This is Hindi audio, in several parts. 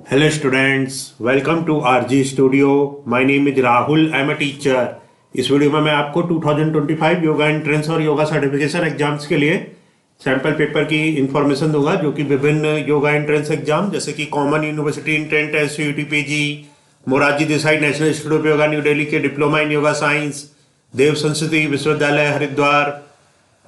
Hello students, welcome to RG Studio. My name is Rahul. I am a teacher. इस वीडियो में मैं आपको 2025 योगा एंट्रेंस और योगा सर्टिफिकेशन एग्जाम्स के लिए सैंपल पेपर की इंफॉर्मेशन दूंगा, जो कि विभिन्न योगा एंट्रेंस एग्जाम जैसे कि common university entrance test CUT PG, Morarji Desai national institute of yoga new Delhi के diploma in yoga science, Dev Sanskriti Vishwavidyalaya Haridwar,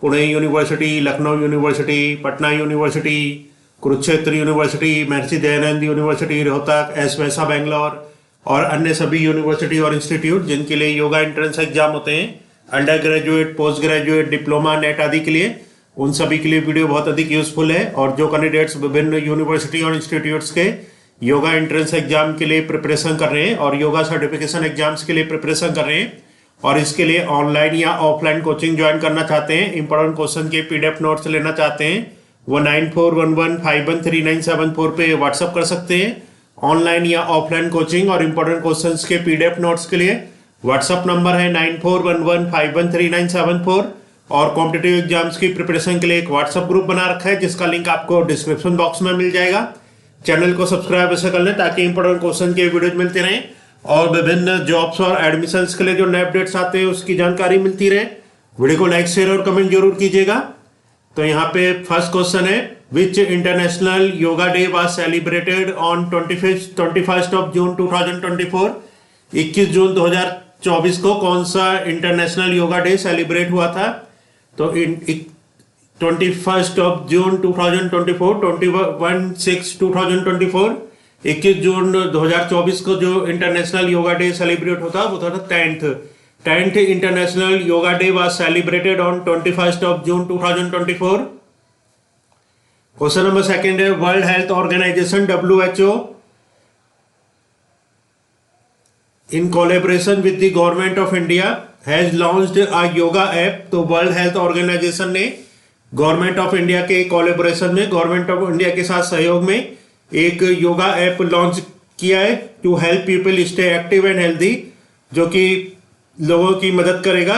Pune university, Lucknow university, Patna university, Kurukshetra university, Maharshi Dayanand university Rohtak, S Vyasa Bangalore और अन्य सभी यूनिवर्सिटी और इंस्टीट्यूट जिनके लिए योगा एंट्रेंस एग्जाम होते हैं under graduate, post graduate, diploma, net आदि के लिए, उन सभी के लिए वीडियो बहुत अधिक यूजफुल है। और जो कैंडिडेट्स विभिन्न यूनिवर्सिटी और इंस्टीट्यूट्स के योगा एंट्रेंस एग्जाम के लिए प्रिपरेशन कर रहे हैं और योगा सर्टिफिकेशन एग्जाम्स के लिए प्रिपरेशन कर रहे हैं और इसके लिए ऑनलाइन या ऑफलाइन कोचिंग ज्वाइन करना चाहते हैं, इंपॉर्टेंट क्वेश्चन के PDF नोट्स लेना चाहते हैं, वो 9411513974 पे व्हाट्सअप कर सकते हैं। ऑनलाइन या ऑफलाइन कोचिंग और इंपॉर्टेंट क्वेश्चंस के PDF नोट्स के लिए व्हाट्सअप नंबर है 9411513974 और कॉम्पिटिटिव एग्जाम्स की प्रिपरेशन के लिए एक व्हाट्सअप ग्रुप बना रखा है जिसका लिंक आपको डिस्क्रिप्शन बॉक्स में मिल जाएगा। चैनल को सब्सक्राइब ऐसे कर लें ताकि इंपॉर्टेंट क्वेश्चन के वीडियो मिलते रहें और विभिन्न जॉब्स और एडमिशंस के लिए जो नए अपडेट्स आते हैं उसकी जानकारी मिलती रहे। वीडियो को लाइक, शेयर और कमेंट जरूर कीजिएगा। तो यहाँ पे फर्स्ट क्वेश्चन है, विच international yoga day was celebrated on 21 of June 2024। 21 जून 2024 को कौन सा इंटरनेशनल योगा डे सेलिब्रेट हुआ था? तो 21 ऑफ जून 2024, 21/6/2024, 21 जून 2024 को जो इंटरनेशनल योगा डे सेलिब्रेट होता वो था 10th International Yoga Day was celebrated on 21st of June 2024. Question number second है, World Health Organization WHO in collaboration with the Government of India has launched a yoga app. तो World Health Organization ने Government of India के collaboration में, Government of India के साथ सहयोग में एक योगा ऐप लॉन्च किया है to help people stay active and healthy, जो कि लोगों की मदद करेगा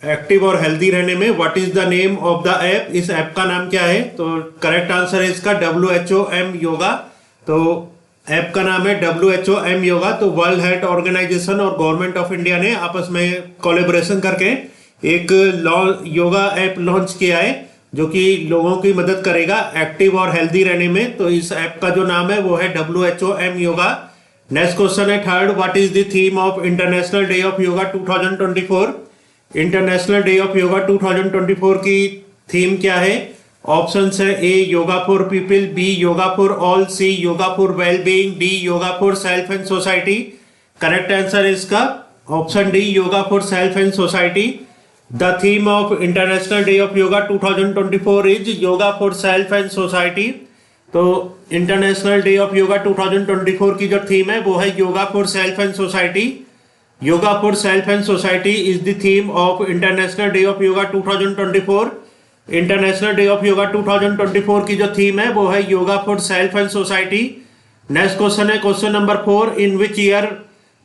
एक्टिव और हेल्दी रहने में। What is the name of the app? इस ऐप का नाम क्या है? तो करेक्ट आंसर है इसका WHOM योगा। तो ऐप का नाम है WHOM योगा। तो वर्ल्ड हेल्थ ऑर्गेनाइजेशन और गवर्नमेंट ऑफ इंडिया ने आपस में कोलैबोरेशन करके एक योगा ऐप लॉन्च किया है जो कि लोगों की मदद करेगा एक्टिव और हेल्दी रहने में। तो इस ऐप का जो नाम है वो है WHOM योगा। नेक्स्ट क्वेश्चन है third, what is the theme of international day of yoga 2024? International day of yoga 2024 की थीम क्या है? ऑप्शंस है A yoga for people, B yoga for all, C yoga for well being, D yoga for self and society. Correct answer है इसका option D yoga for self and society. The theme of international day of yoga 2024 is yoga for self and society. तो इंटरनेशनल डे ऑफ योगा 2024 की जो थीम है वो है yoga for self and society. Yoga for self and society is the theme of international day of yoga 2024। International day of yoga 2024 की जो थीम है वो है yoga for self and society. Next question है question number 4, in which year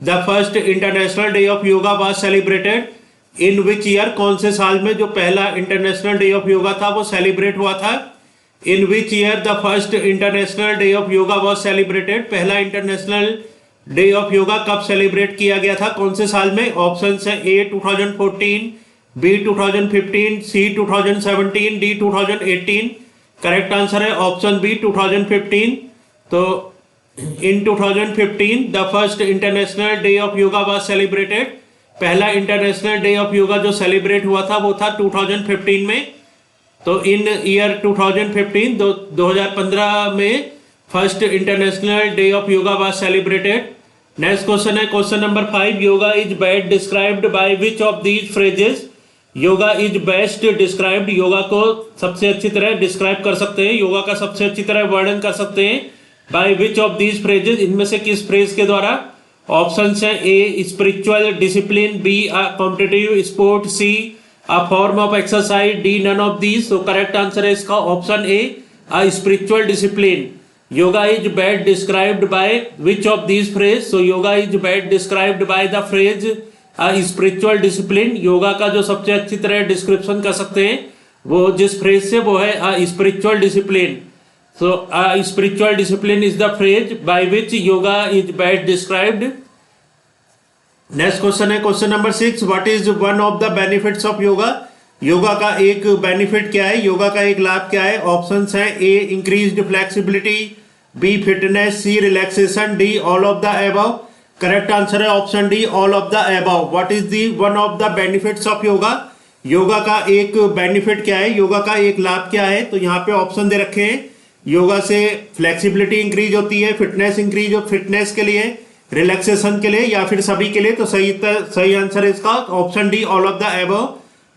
the first international day of yoga was celebrated? In which year, कौन से साल में जो पहला इंटरनेशनल डे ऑफ योगा था वो सेलिब्रेट हुआ था? In which year the first international day of yoga was celebrated? पहला इंटरनेशनल डे ऑफ योगा कब सेलिब्रेट किया गया था, कौन से साल में? ऑप्शंस है ए 2014, बी 2015, सी 2017, डी 2018। करेक्ट आंसर है ऑप्शन बी 2015। तो इन 2015 the first international day of yoga was celebrated. पहला इंटरनेशनल डे ऑफ योगा जो सेलिब्रेट हुआ था वो था 2015 में। तो इन ईयर 2015 2015 में first international day of yoga was celebrated. Next question है question number 5, yoga is best described by which of these phrases? Yoga is best described, yoga को सबसे अच्छी तरह डिस्क्राइब कर सकते हैं, योगा का सबसे अच्छी तरह वर्णन कर सकते हैं by which of these phrases, इनमें से किस फ्रेज के द्वारा? ऑप्शंस है A spiritual discipline, B competitive sport, C a form of exercise, D none of these। तो करेक्ट आंसर है इसका option A spiritual discipline. Yoga is best described by which of these phrase? So yoga is best described by the phrase spiritual discipline. Yoga का जो सबसे अच्छी तरह डिस्क्रिप्शन कर सकते हैं वो जिस फ्रेज से वो है spiritual discipline. So a spiritual discipline is the phrase by which yoga is best described. Next question है question number 6, what is one of the benefits of yoga? Yoga का एक बेनिफिट क्या है, योगा का एक लाभ क्या है? ऑप्शंस हैं A increased flexibility, B fitness, C relaxation, D all of the above. Correct answer है option D all of the above. What is the one of the benefits of yoga? Yoga का एक बेनिफिट क्या है, योगा का एक लाभ क्या है? तो यहाँ पे ऑप्शन दे रखे हैं, योगा से फ्लेक्सिबिलिटी इंक्रीज होती है, फिटनेस इंक्रीज हो, फिटनेस के लिए, रिलैक्सेशन के लिए, या फिर सभी के लिए। तो सही आंसर है इसका option D all of the above.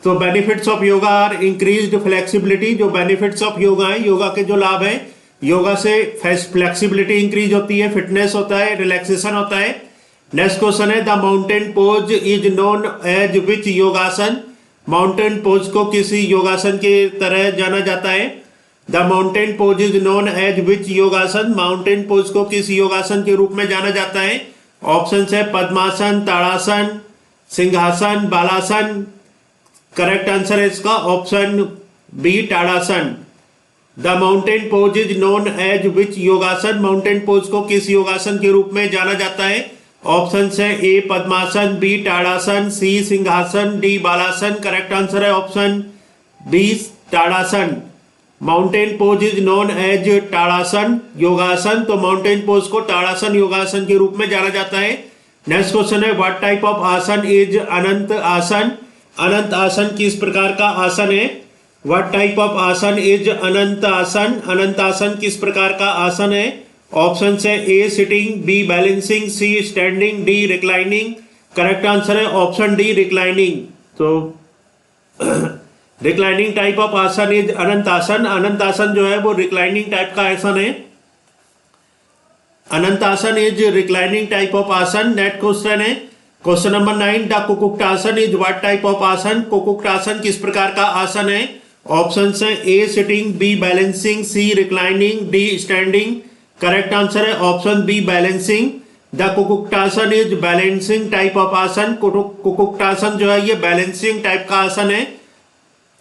तो benefits of yoga are increased flexibility. जो बेनिफिट्स ऑफ योगा है, योगा के जो लाभ है, योगा से फ्लेक्सिबिलिटी इंक्रीज होती है, फिटनेस होता है, रिलैक्सेशन होता है। नेक्स्ट क्वेश्चन है the mountain pose is known as which yogasana? Mountain pose को किसी योगासन के तरह जाना जाता है? The mountain pose is known as which yogasana? Mountain pose को किस योगासन के रूप में जाना जाता है? ऑप्शन है पद्मासन, ताड़ासन, सिंहासन, बालासन। करेक्ट आंसर है इसका option B tadasana. The mountain pose is known as which yogasana? Mountain pose को किस योगासन के रूप में जाना जाता है? ऑप्शन है ए पद्मासन, B tadasana, C simhasana, D balasana. Correct answer है option B tadasana. Mountain pose is known as tadasana yogasana. तो माउंटेन पोज को ताड़ासन योगासन के रूप में जाना जाता है। नेक्स्ट क्वेश्चन है what type of asana is anant asana? Anant आसन किस प्रकार का आसन है? What type of asana is anant asana? Anant आसन किस प्रकार का आसन है? ऑप्शन है A sitting, B balancing, C standing, D reclining. Correct answer है ऑप्शन डी रिक्लाइनिंग। तो reclining type of asana is anant asana. Anant आसन जो है वो रिक्लाइनिंग टाइप का आसन है। Anant asana is reclining type of asana. Next question है question number 9, the Kukkutasana is what type of asana? कुकुक्टासन किस प्रकार का आसन है? ऑप्शन है A sitting, B balancing, C reclining, D standing. Correct answer है option B balancing. The Kukkutasana is balancing type of asana. कुकुक्टासन जो है ये बैलेंसिंग टाइप का आसन है।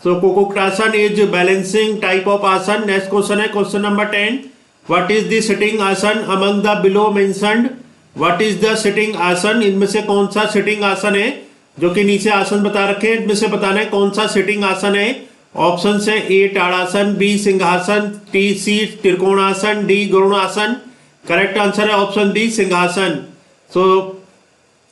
So Kukkutasana is balancing type of asana. Next question है question number 10, what is the sitting asana among the below mentioned? What is the sitting asana? इनमें से कौन सा सिटिंग आसन है? जो कि नीचे आसन बता रखे हैं, इनमें से बताना है कौन सा सिटिंग आसन है। ऑप्शन है ए Tadasana, B Simhasana, C Trikonasana, D Garudasana. Correct answer है option D Simhasana. So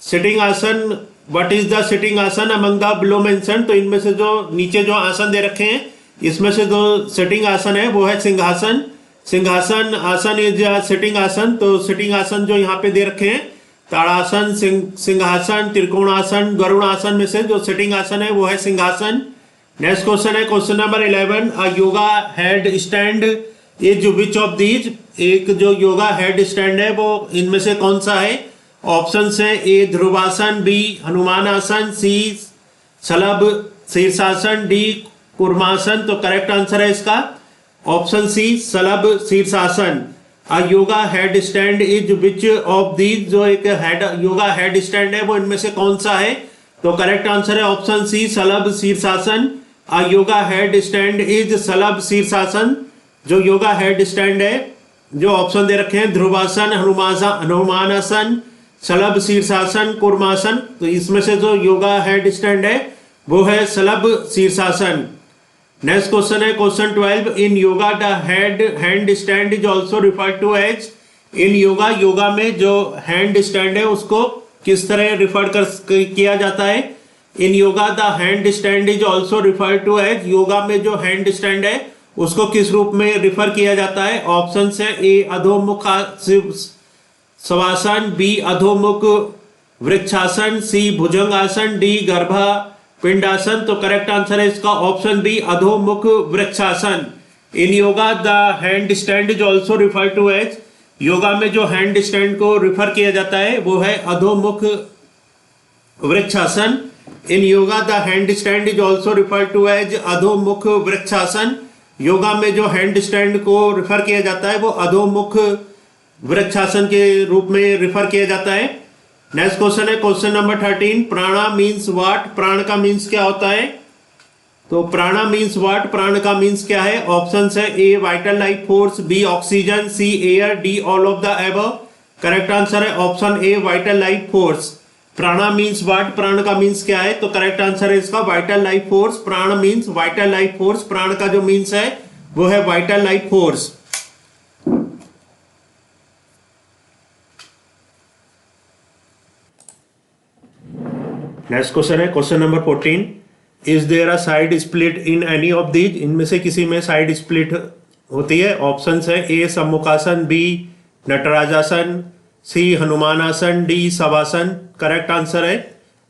sitting asana, what is the sitting asana among the below mentioned? तो इनमें से जो नीचे जो आसन दे रखे हैं, इसमें से जो सिटिंग आसन है वो है सिंहासन। सिंहासन आसन इज सिटिंग आसन। तो सिटिंग आसन जो यहाँ पे दे रखे हैं, ताड़ासन, सिंहासन, त्रिकोणासन, गरुड़ासन में से जो सिटिंग आसन है वो है सिंहासन। नेक्स्ट क्वेश्चन है question number 11, a yoga head stand is which of these? एक जो योगा हेड स्टैंड है वो इनमें से कौन सा है? ऑप्शन है ए ध्रुवासन, बी हनुमान आसन, सी शलभ शीर्षासन, डी कूर्मासन। तो करेक्ट आंसर है इसका option C Shalabh Shirshasana. A yoga head stand is which of these? जो एक हेड योगा हेड स्टैंड है वो इनमें से कौन सा है? तो करेक्ट आंसर है option C Shalabh Shirshasana. A yoga head stand is शलभ शीर्षासन। जो योगा हेड स्टैंड है, जो ऑप्शन दे रखे हैं ध्रुवासन, हनुमानासन, शलभ शीर्षासन, कूर्मासन। तो इसमें से जो योगा हेड स्टैंड है वो है शलभ शीर्षासन। नेक्स्ट क्वेश्चन है question 12, in yoga the hand stand is also referred to as? In yoga में जो हैंड स्टैंड है उसको किस तरह रिफर किया जाता है? In yoga the hand stand is also referred to as? Yoga में जो हैंड स्टैंड है उसको किस रूप में रिफर किया जाता है? ऑप्शन है A Adhomukha Shavasana, B Adhomukha Vrikshasana, C Bhujang asana, D Garbha Pindasana. तो करेक्ट आंसर है इसका option B Adhomukha vrikshasana. In yoga the hand stand is also refer to as? Yoga में जो हैंड स्टैंड को रिफर किया जाता है वो है अधोमुख vrikshasana. In yoga the hand stand is also refer to as Adhomukha Vrikshasana. Yoga में जो हैंड स्टैंड को रिफर किया जाता है वो अधोमुख वृक्षासन के रूप में रिफर किया जाता है। नेक्स्ट क्वेश्चन है क्वेश्चन नंबर 13, प्राणा मीन्स व्हाट? प्राण का मीन्स क्या होता है? तो प्राणा मीन्स व्हाट, प्राण का मीन्स क्या है? ऑप्शन है A vital life force, B oxygen, C air, D all of the above. Correct answer है option A vital life force. Prana means what, प्राण का मीन्स क्या है? तो करेक्ट आंसर है इसका vital life force. Prana means vital life force, प्राण का जो मीन्स है वो है vital life force. Next question है question number 14। Is there a side split in any of these? इनमें से किसी में साइड स्प्लिट होती है। ऑप्शन है A Sammukhasana, B Natarajasana, C Hanuman asana, D Shavasana. Correct answer है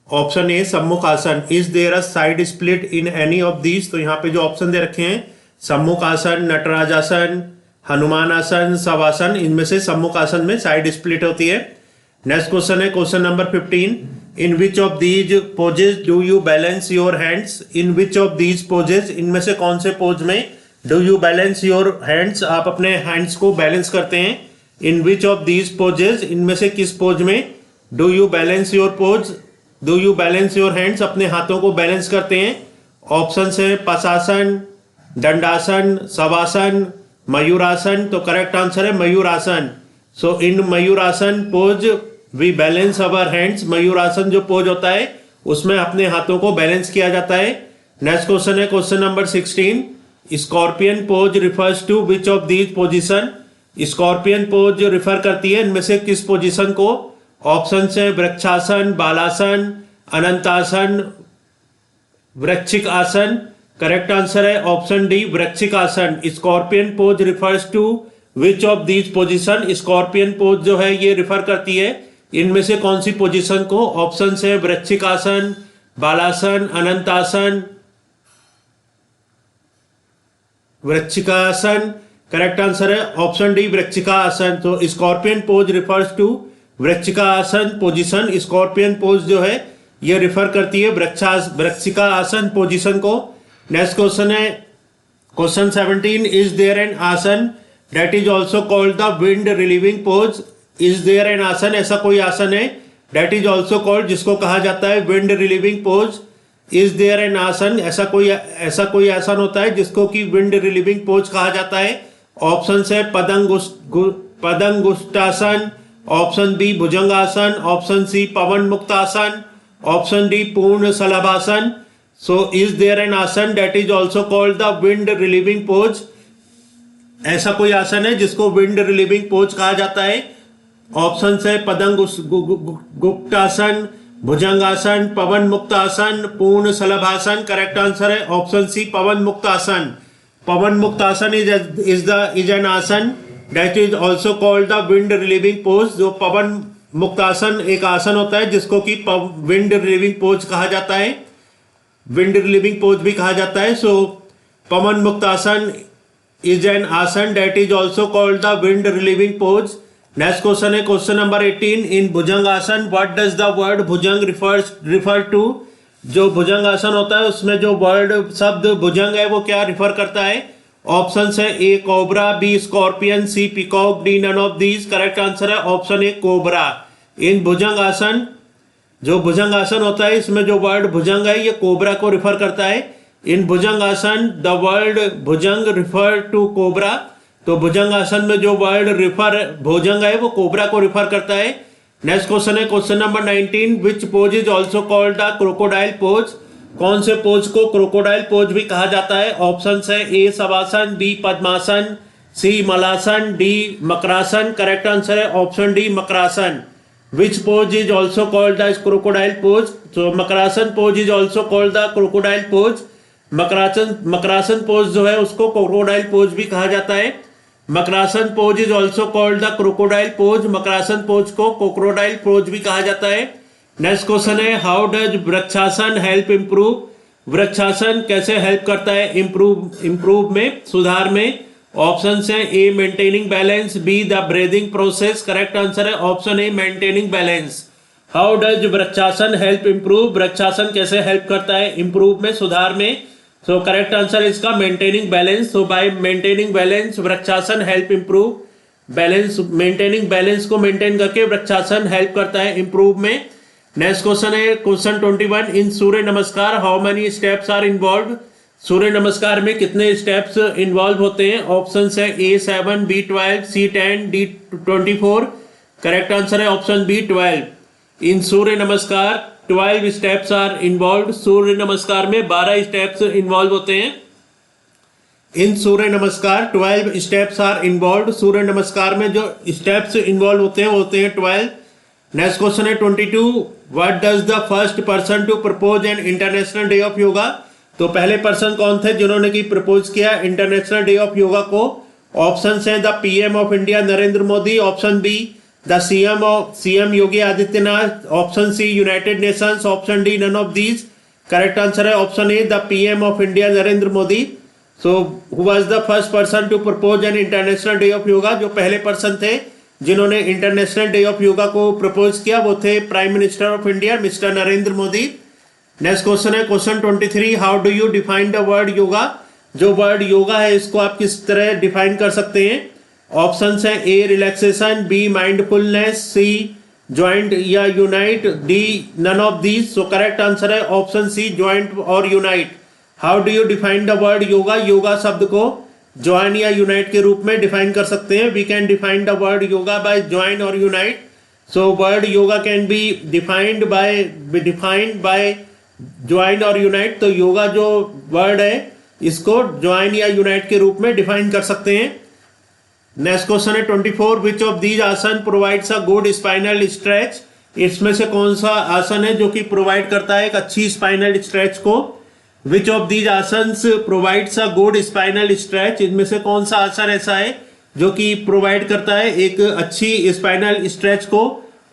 option A Sammukh asana. Is there a side split in any of these? तो यहाँ पे जो ऑप्शन दे रखे हैं सम्मुख आसन, नटराजासन, हनुमान आसन, शवासन, इनमें से सम्मुख आसन में साइड स्प्लिट होती है। नेक्स्ट क्वेश्चन है question number 15। In which of these poses do you balance your hands? In which of these poses, इनमें से कौन से पोज में do you balance your hands, आप अपने हैंड्स को बैलेंस करते हैं? In which of these poses, इनमें से किस पोज में do you balance your pose, do you balance your hands, अपने हाथों को बैलेंस करते हैं? ऑप्शन है पशासन, दंडासन, शवासन, मयूरासन। तो करेक्ट आंसर है मयूरासन। So in Mayurasana pose we balance our hands. मयूरासन जो पोज होता है उसमें अपने हाथों को बैलेंस किया जाता है। नेक्स्ट क्वेश्चन है question number 16। Scorpion pose refers to which of these position? Scorpion pose जो रिफर करती है इनमें से किस पोजीशन को? ऑप्शन है वृक्षासन, बालासन, अनंतासन, वृश्चिक आसन। करेक्ट आंसर है option D Vrishchik asana. Scorpion pose refers to which of these position? Scorpion pose जो है ये रिफर करती है इनमें से कौन सी पोजीशन को? ऑप्शन है वृश्चिक आसन, बालासन, अनंतासन, वृश्चिकासन। करेक्ट आंसर है ऑप्शन डी वृश्चिका आसन। तो scorpion pose refers to वृश्चिका asana position. Scorpion pose जो है ये रिफर करती है वृश्चिका आसन पोजीशन को। नेक्स्ट क्वेश्चन है question 17। Is there an asana that is also called the wind relieving pose? Is there an asana, ऐसा कोई आसन है दैट इज ऑल्सो कॉल्ड, जिसको कहा जाता है wind relieving pose? Is there an asana, ऐसा कोई आसन होता है जिसको कि विंड रिलीविंग पोज कहा जाता है? ऑप्शन है पदंगुष्टासन, ऑप्शन बी भुजंगासन, option C Pawan muktasana, option D पूर्ण शलभासन। So is there an asana that is also called the wind relieving pose? ऐसा कोई आसन है जिसको विंड रिलीविंग पोज कहा जाता है? ऑप्शन है पदंगुष्टासन, भुजंगासन, पवन मुक्तासन, पूर्ण शलभासन। करेक्ट आंसर है option C Pawan Muktasana. Pawan Muktasana is an asana that is also called the wind relieving pose. जो पवन मुक्तासन एक आसन होता है जिसको कि विंड रिलीविंग पोज कहा जाता है, विंड रिलीविंग पोज भी कहा जाता है। So Pawan Muktasana is an asana that is also called the wind relieving pose. Next question है question number 18। In Bhujang asana what does the word Bhujang refer to? जो भुजंग आसन होता है उसमें जो वर्ड शब्द भुजंग है वो क्या रिफर करता है? ऑप्शन है A cobra, B scorpion, C peacock, D none of these. Correct answer है option A cobra. In Bhujang asana, जो भुजंग आसन होता है इसमें जो वर्ड भुजंग है ये कोबरा को रिफर करता है। In Bhujang asana the word Bhujang refer to cobra. तो भुजंग आसन में जो वर्ड भुजंग है वो कोबरा को रिफर करता है। नेक्स्ट क्वेश्चन है question number 19। Which pose is also called the crocodile pose? कौन से पोज को क्रोकोडाइल पोज भी कहा जाता है? ऑप्शन है A Shavasana, B Padmasana, C Malasana, D Makarasana. Correct answer है option D Makarasana. Which pose is also called the crocodile pose? तो Makarasana pose is also called the crocodile pose. मकरासन पोज जो है उसको क्रोकोडाइल पोज भी कहा जाता है। Makarasana pose is also called the crocodile pose. मकरासन पोज को क्रोकोडाइल पोज भी कहा जाता है। नेक्स्ट क्वेश्चन है how does Vrikshasana help improve? वृक्षासन कैसे हेल्प करता है इम्प्रूव में, सुधार में? ऑप्शन है A maintaining balance, B the breathing process. Correct answer है option A maintaining balance. How does Vrikshasana help improve? वृक्षासन कैसे हेल्प करता है इम्प्रूव में, सुधार में? सो करेक्ट आंसर है इसका maintaining balance. So by maintaining balance Vrikshasana help improve. Balance, maintaining balance को मेंटेन करके वृक्षासन हेल्प करता है इम्प्रूव में। नेक्स्ट क्वेश्चन है question 21। In Surya Namaskar how many steps are involve? सूर्य नमस्कार में कितने स्टेप्स इन्वॉल्व होते हैं? ऑप्शन है A7, B12, C10, D24। Correct answer है ऑप्शन B12। इन सूर्य नमस्कार 12 स्टेप्स आर इन्वॉल्व। सूर्य नमस्कार में 12 स्टेप्स इन्वॉल्व होते हैं। इन सूर्य नमस्कार 12 स्टेप्स आर इन्वॉल्व। सूर्य नमस्कार में जो स्टेप्स इन्वॉल्व होते हैं वो होते हैं 12। नेक्स्ट क्वेश्चन है 22। What does the first person to propose an international day of yoga? तो पहले पर्सन कौन थे जिन्होंने की प्रपोज किया इंटरनेशनल डे ऑफ योगा को? ऑप्शन है the PM of India Narendra Modi, option B the CM Yogi Adityanath, option C United Nations, option D none of these. Correct answer है option A the PM of India Narendra Modi. So who was the first person to propose an international day of yoga? जो पहले पर्सन थे जिन्होंने इंटरनेशनल डे ऑफ योगा को प्रपोज किया वो थे prime minister of India mister Narendra Modi. Next question है question 23। How do you define the word yoga? जो वर्ड योगा है इसको आप किस तरह डिफाइन कर सकते हैं? ऑप्शन है A relaxation, B mindfulness, C joint या unite, D none of these. So correct answer है ऑप्शन सी ज्वाइंट और unite. How do you define the word yoga? Yoga शब्द को ज्वाइन या यूनाइट के रूप में डिफाइन कर सकते हैं। We can define the word yoga by join और unite. So word yoga can be defined by join और यूनाइट। तो योगा जो वर्ड है इसको ज्वाइन या यूनाइट के रूप में डिफाइन कर सकते हैं। नेक्स्ट क्वेश्चन है 24। विच ऑफ दीज आसन provides a good spinal stretch? इसमें से कौन सा आसन है जो कि प्रोवाइड करता है एक अच्छी स्पाइनल स्ट्रेच को? विच of these asanas provides a good spinal stretch? इनमें से कौन सा आसन ऐसा है जो कि प्रोवाइड करता है एक अच्छी स्पाइनल स्ट्रेच को?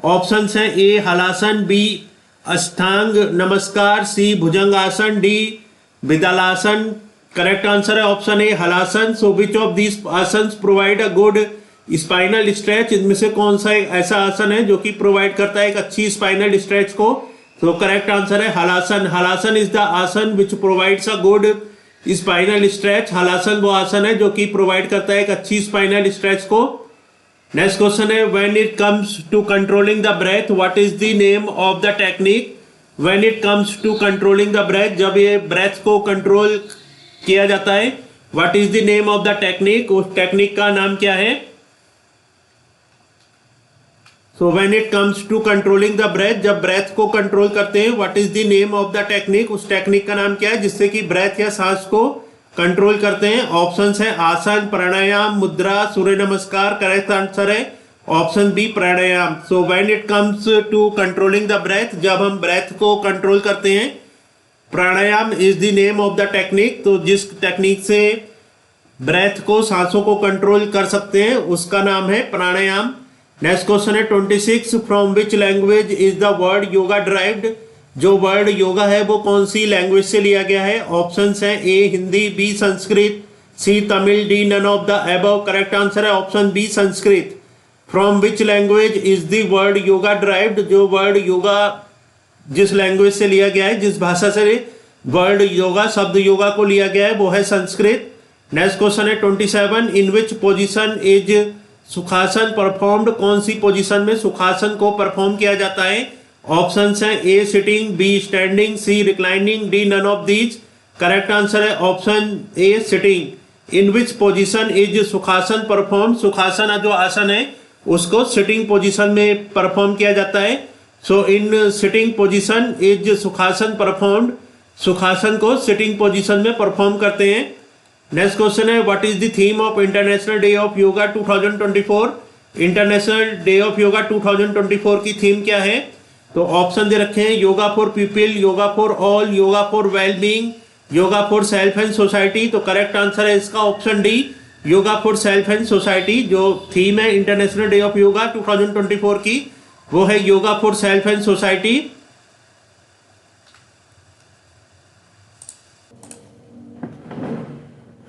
ऑप्शन है ए हलासन, बी अष्टांग नमस्कार, सी भुजंगासन, डी विदलासन। करेक्ट आंसर है option A halasana. So which of these asanas provide a good spinal stretch? इनमें से कौन सा एक ऐसा आसन है जो कि प्रोवाइड करता है एक अच्छी स्पाइनल स्ट्रेच को? तो करेक्ट आंसर है हलासन। हलासन इज द आसन which provides a good spinal stretch. Halasana वो आसन है जो कि प्रोवाइड करता है एक अच्छी स्पाइनल स्ट्रेच को। नेक्स्ट क्वेश्चन है when it comes to controlling the breath what is the name of the technique? When it comes to controlling the breath, जब ये ब्रेथ को कंट्रोल किया जाता है, what is the name of the technique? उस टेक्निक का नाम क्या है? So when it comes to controlling the breath, जब ब्रेथ को कंट्रोल करते हैं, what is the name of the technique? उस टेक्निक का नाम क्या है जिससे कि ब्रेथ या सांस को कंट्रोल करते हैं? ऑप्शंस है आसन, प्राणायाम, मुद्रा, सूर्य नमस्कार। करेक्ट आंसर है option B pranayama. So when it comes to controlling the breath, जब हम ब्रेथ को कंट्रोल करते हैं, pranayama is the name of the technique. तो जिस टेक्निक से ब्रेथ को सांसों को कंट्रोल कर सकते हैं उसका नाम है प्राणायाम। नेक्स्ट क्वेश्चन है 26। From which language is the word yoga derived? जो वर्ड योगा है वो कौन सी लैंग्वेज से लिया गया है? ऑप्शंस हैं A Hindi, B Sanskrit, C Tamil, D none of the above. Correct answer है option B Sanskrit. From which language is the word yoga derived? जो वर्ड योगा जिस लैंग्वेज से लिया गया है, जिस भाषा से वर्ड योगा शब्द योगा को लिया गया है वो है संस्कृत। नेक्स्ट क्वेश्चन है 27। इन which position is Sukhasana performed? कौन सी पोजीशन में सुखासन को परफॉर्म किया जाता है? ऑप्शंस हैं A sitting, B standing, C reclining, D none of these. Correct answer है option A sitting. In which position is Sukhasana perform? सुखासन जो आसन है उसको सिटिंग पोजीशन में परफॉर्म किया जाता है। So in sitting position is Sukhasana performed. सुखासन को सिटिंग पोजीशन में परफॉर्म करते हैं। नेक्स्ट क्वेश्चन है what is the theme of international day of yoga 2024? International day of yoga 2024 की थीम क्या है? तो ऑप्शन दे रखे हैं yoga for people, yoga for all, yoga for wellbeing, yoga for self and society. तो करेक्ट आंसर है इसका option D yoga for self and society. जो थीम है इंटरनेशनल डे ऑफ योगा 2024 की वो है yoga for self and society.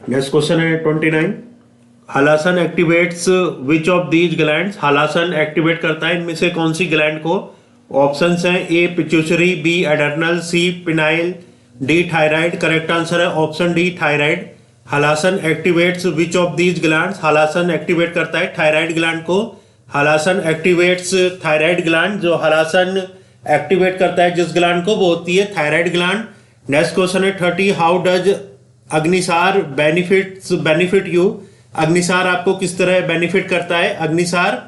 Next question है 29। Halasana activates which of these glands? हलासन एक्टिवेट करता है इनमें से कौन सी ग्लैंड को? ऑप्शंस हैं A pituitary, B adrenal, C pineal, D thyroid. Correct answer है option D thyroid. Halasana activates which of these glands? हलासन एक्टिवेट करता है थायराइड ग्लैंड को। Halasana activates thyroid gland. जो हलासन एक्टिवेट करता है जिस ग्लैंड को वो होती है थायराइड ग्लैंड। नेक्स्ट क्वेश्चन है 30। How does Agnisar benefit you. Agnisar आपको किस तरह बेनिफिट करता है? Agnisar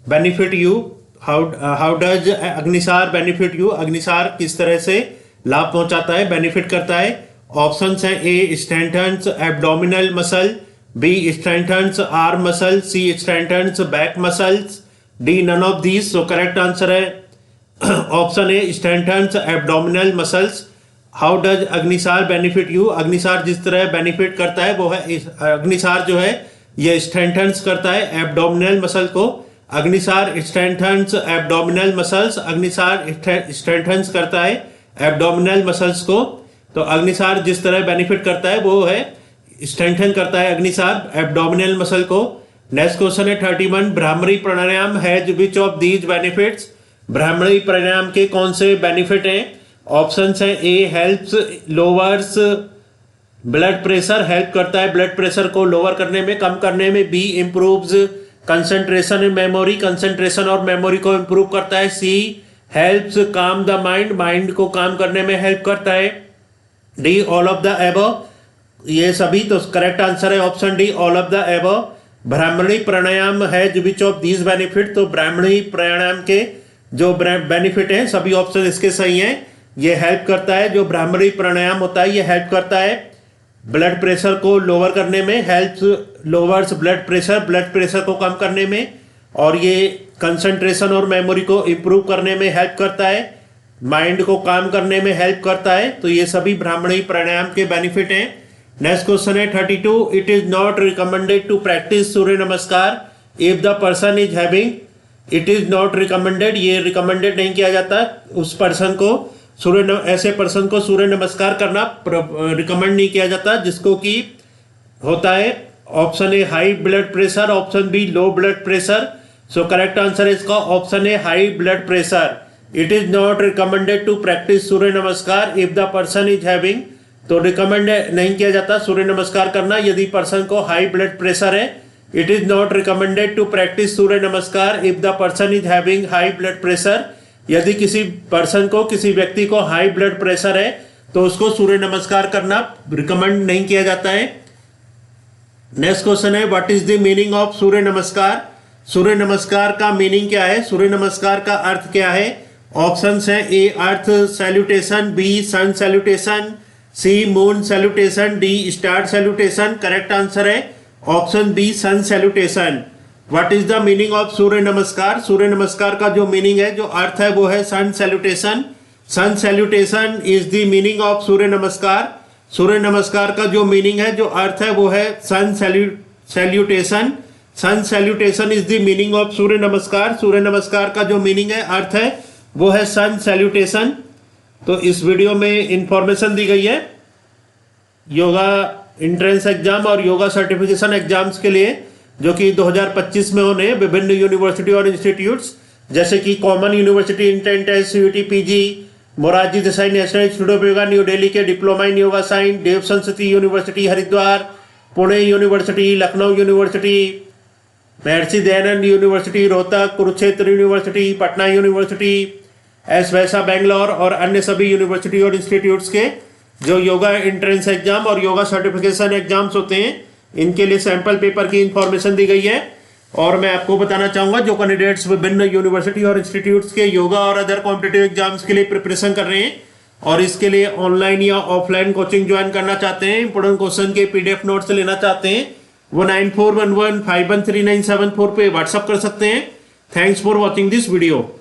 benefit you, how does Agnisar benefit you? Agnisar किस तरह से लाभ पहुंचाता है, बेनिफिट करता है? ऑप्शंस हैं, A strengthens abdominal muscle, B strengthens arm muscle, C strengthens back muscles, D none of these. So correct answer है option A strengthens abdominal muscles. How does Agnisar benefit you? अग्निसार जिस तरह बेनिफिट करता है वो है, अग्निसार जो है ये स्ट्रेंथन्स करता है एब्डोमिनल मसल को। Agnisar strengthens abdominal muscles, Agnisar strengthens करता है एब्डोमिनल मसल्स को। तो अग्निसार जिस तरह बेनिफिट करता है वो है स्ट्रेंथन करता है अग्निसार एब्डोमिनल मसल को। नेक्स्ट क्वेश्चन है 31, Bhramari pranayama has which of these benefits? भ्रामरी प्राणायाम के कौन से बेनिफिट हैं? ऑप्शंस हैं, A helps lowers blood pressure, help करता है ब्लड प्रेशर को लोअर करने में, कम करने में। B improves concentration and memory, concentration और मेमोरी को इम्प्रूव करता है। C helps calm the mind, mind को काम करने में हेल्प करता है। D all of the above, ये सभी। तो करेक्ट आंसर है option D all of the above. ब्राह्मणी प्राणायाम है विच ऑफ दीज बेनिफिट? तो ब्राह्मणी प्राणायाम के जो बेनिफिट हैं सभी ऑप्शन इसके सही हैं। ये हेल्प करता है, जो ब्राह्मणी प्राणायाम होता है ये हेल्प करता है ब्लड प्रेशर को लोअर करने में, हेल्प्स लोअर्स ब्लड प्रेशर को कम करने में, और ये कंसंट्रेशन और मेमोरी को इम्प्रूव करने में हेल्प करता है, माइंड को काम करने में हेल्प करता है। तो ये सभी ब्राह्मणी प्राणायाम के बेनिफिट हैं। नेक्स्ट क्वेश्चन है 32, it is not recommended to practice Surya Namaskar if the person is having. It is not recommended, ये रिकमेंडेड नहीं किया जाता उस पर्सन को, ऐसे पर्सन को सूर्य नमस्कार करना रिकमेंड नहीं किया जाता जिसको कि होता है option A high blood pressure, option B low blood pressure. So correct answer है इसका option A high blood pressure. It is not recommended to practice Surya Namaskar if the person is having. तो रिकमेंड नहीं किया जाता सूर्य नमस्कार करना यदि पर्सन को हाई ब्लड प्रेशर है। It is not recommended to practice Surya Namaskar if the person is having high blood pressure. यदि किसी पर्सन को, किसी व्यक्ति को हाई ब्लड प्रेशर है तो उसको सूर्य नमस्कार करना रिकमेंड नहीं किया जाता है। नेक्स्ट क्वेश्चन है what is the meaning of Surya Namaskar? सूर्य नमस्कार का मीनिंग क्या है? सूर्य नमस्कार का अर्थ क्या है? ऑप्शंस हैं, A earth salutation, B sun salutation, C moon salutation, D star salutation. Correct answer है option B sun salutation. What is the meaning of Surya Namaskar? सूर्य नमस्कार का जो मीनिंग है, जो अर्थ है वो है sun salutation. Sun salutation is the meaning of Surya Namaskar. सूर्य नमस्कार का जो मीनिंग है, जो अर्थ है वो है sun salutation. Sun salutation is the meaning of Surya Namaskar. सूर्य नमस्कार का जो मीनिंग है, अर्थ है वो है सन सैल्यूटेशन। तो इस वीडियो में इंफॉर्मेशन दी गई है योगा एंट्रेंस एग्जाम और योगा सर्टिफिकेशन एग्जाम्स के लिए, जो कि 2025 में होने विभिन्न यूनिवर्सिटी और इंस्टीट्यूट्स जैसे कि common university intent CUET PG, Morarji Desai national institute of yoga new Delhi के diploma in yoga science, Dev Sanskriti university Haridwar, Pune university, Lucknow university, Maharshi Dayanand university Rohtak, Kurukshetra university, Patna university, S Vyasa Bangalore और अन्य सभी यूनिवर्सिटी और इंस्टीट्यूट्स के जो योगा एंट्रेंस एग्जाम और योगा सर्टिफिकेशन एग्जाम्स होते हैं, इनके लिए सैंपल पेपर की इंफॉर्मेशन दी गई है। और मैं आपको बताना चाहूँगा जो कैंडिडेट्स विभिन्न यूनिवर्सिटी और इंस्टीट्यूट्स के योगा और अदर कॉम्पिटिटिव एग्जाम्स के लिए प्रिपरेशन कर रहे हैं और इसके लिए ऑनलाइन या ऑफलाइन कोचिंग ज्वाइन करना चाहते हैं, इंपोर्टेंट क्वेश्चन के PDF नोट्स लेना चाहते हैं, वो 9411513974 पे व्हाट्सअप कर सकते हैं। Thanks for watching this video.